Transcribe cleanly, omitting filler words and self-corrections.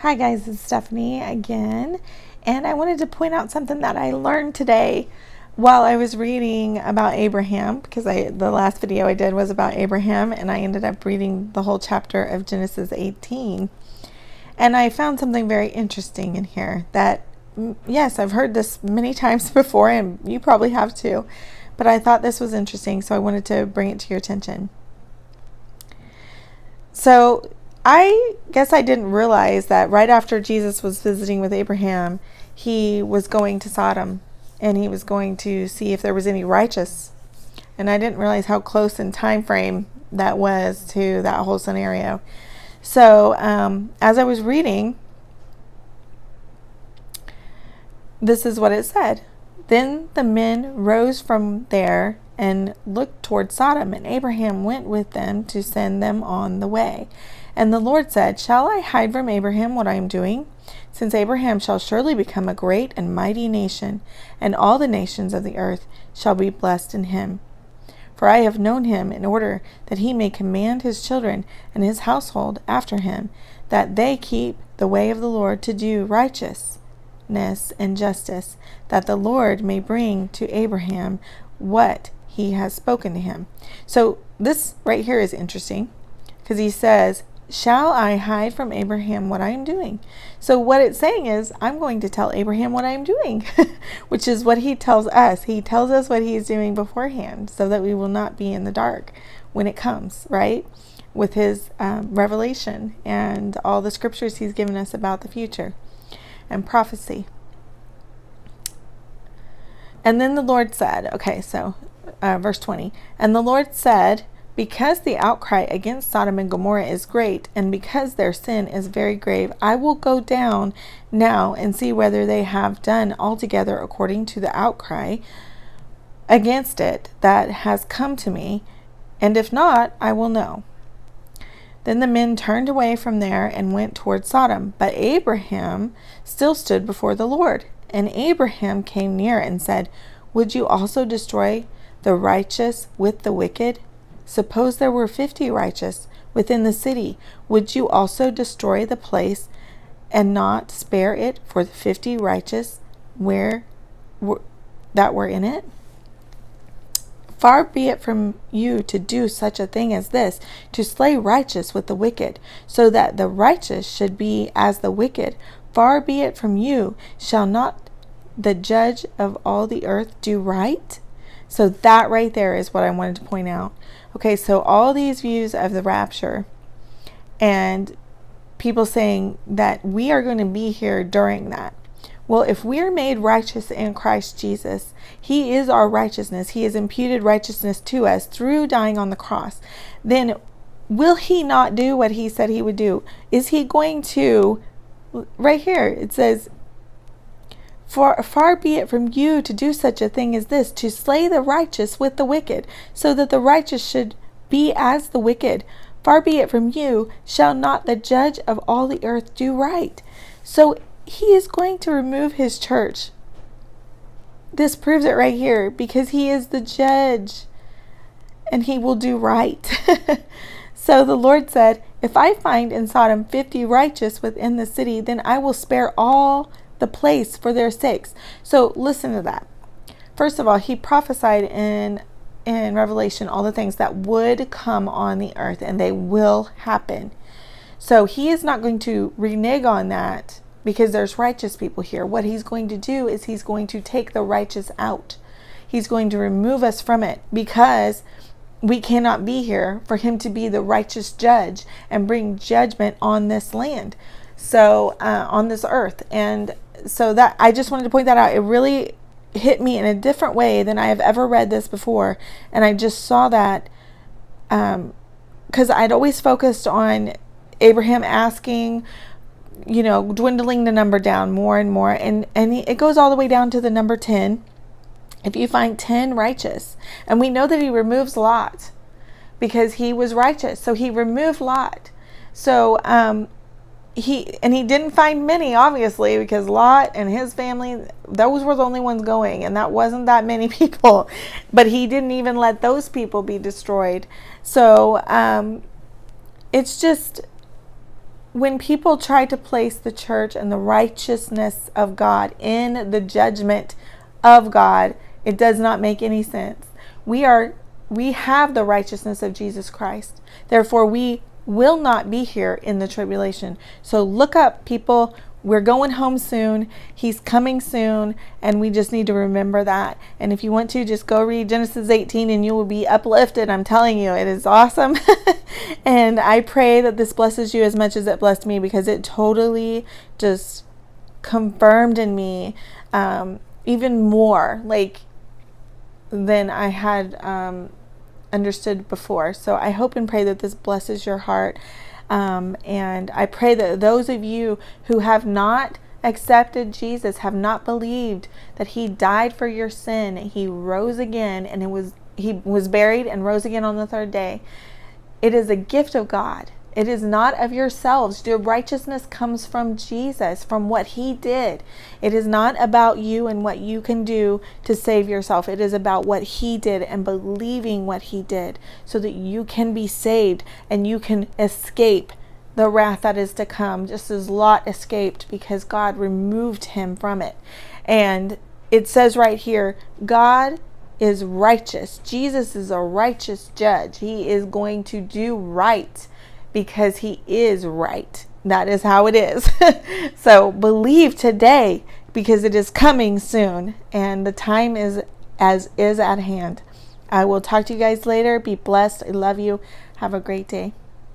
Hi guys, it's Stephanie again, and I wanted to point out something that I learned today while I was reading about Abraham, because the last video I did was about Abraham, and I ended up reading the whole chapter of Genesis 18, and I found something very interesting in here that, yes, I've heard this many times before, and you probably have too, but I thought this was interesting, so I wanted to bring it to your attention. So I guess I didn't realize that right after Jesus was visiting with Abraham, he was going to Sodom and he was going to see if there was any righteous. And I didn't realize how close in time frame that was to that whole scenario. So as I was reading, this is what it said. Then the men rose from there and looked toward Sodom, and Abraham went with them to send them on the way. And the Lord said, Shall I hide from Abraham what I am doing? Since Abraham shall surely become a great and mighty nation, and all the nations of the earth shall be blessed in him. For I have known him in order that he may command his children and his household after him, that they keep the way of the Lord to do righteousness and justice, that the Lord may bring to Abraham what he has spoken to him. So this right here is interesting because he says, Shall I hide from Abraham what I am doing? So what it's saying is, I'm going to tell Abraham what I am doing, which is what he tells us. He tells us what he is doing beforehand so that we will not be in the dark when it comes, right? With his revelation and all the scriptures he's given us about the future and prophecy. And then the Lord said, verse 20, and the Lord said, Because the outcry against Sodom and Gomorrah is great, and because their sin is very grave, I will go down now and see whether they have done altogether according to the outcry against it that has come to me, and if not, I will know. Then the men turned away from there and went toward Sodom, but Abraham still stood before the Lord. And Abraham came near and said, Would you also destroy the righteous with the wicked? Suppose there were 50 righteous within the city. Would you also destroy the place and not spare it for the 50 righteous that were in it? Far be it from you to do such a thing as this, to slay righteous with the wicked, so that the righteous should be as the wicked. Far be it from you. Shall not the judge of all the earth do right? So that right there is what I wanted to point out. Okay, so all these views of the rapture and people saying that we are going to be here during that. Well, if we're made righteous in Christ Jesus, he is our righteousness. He has imputed righteousness to us through dying on the cross. Then will he not do what he said he would do? Is he going to, right here, it says, Far be it from you to do such a thing as this, to slay the righteous with the wicked, so that the righteous should be as the wicked. Far be it from you. Shall not the judge of all the earth do right? So he is going to remove his church. This proves it right here, because he is the judge and he will do right. So the Lord said, If I find in Sodom 50 righteous within the city, then I will spare all the place for their sakes. So listen to that. First of all, he prophesied in Revelation all the things that would come on the earth, and they will happen. So he is not going to renege on that because there's righteous people here. What he's going to do is he's going to take the righteous out. He's going to remove us from it, because we cannot be here for him to be the righteous judge and bring judgment on this land. So on this earth. And so that I just wanted to point that out. It really hit me in a different way than I have ever read this before. And I just saw that because I'd always focused on Abraham asking, dwindling the number down more and more. And it goes all the way down to the number 10. If you find 10 righteous, and we know that he removes Lot because he was righteous. So he removed Lot. So, he didn't find many, obviously, because Lot and his family, those were the only ones going, and that wasn't that many people, but he didn't even let those people be destroyed. So it's just when people try to place the church and the righteousness of God in the judgment of God, it does not make any sense. We have the righteousness of Jesus Christ. Therefore, we will not be here in the tribulation. So look up, people. We're going home soon. He's coming soon, and we just need to remember that. And if you want to, just go read Genesis 18 and you will be uplifted. I'm telling you, it is awesome. And I pray that this blesses you as much as it blessed me, because it totally just confirmed in me even more than I had understood before. So I hope and pray that this blesses your heart. And I pray that those of you who have not accepted Jesus, have not believed that he died for your sin, he rose again, and he was buried and rose again on the third day. It is a gift of God. It is not of yourselves. Your righteousness comes from Jesus, from what he did. It is not about you and what you can do to save yourself. It is about what he did and believing what he did, so that you can be saved and you can escape the wrath that is to come, just as Lot escaped because God removed him from it. And it says right here, God is righteous. Jesus is a righteous judge. He is going to do right, because he is right. That is how it is. So believe today, because it is coming soon, and the time is at hand. I will talk to you guys later. Be blessed. I love you. Have a great day.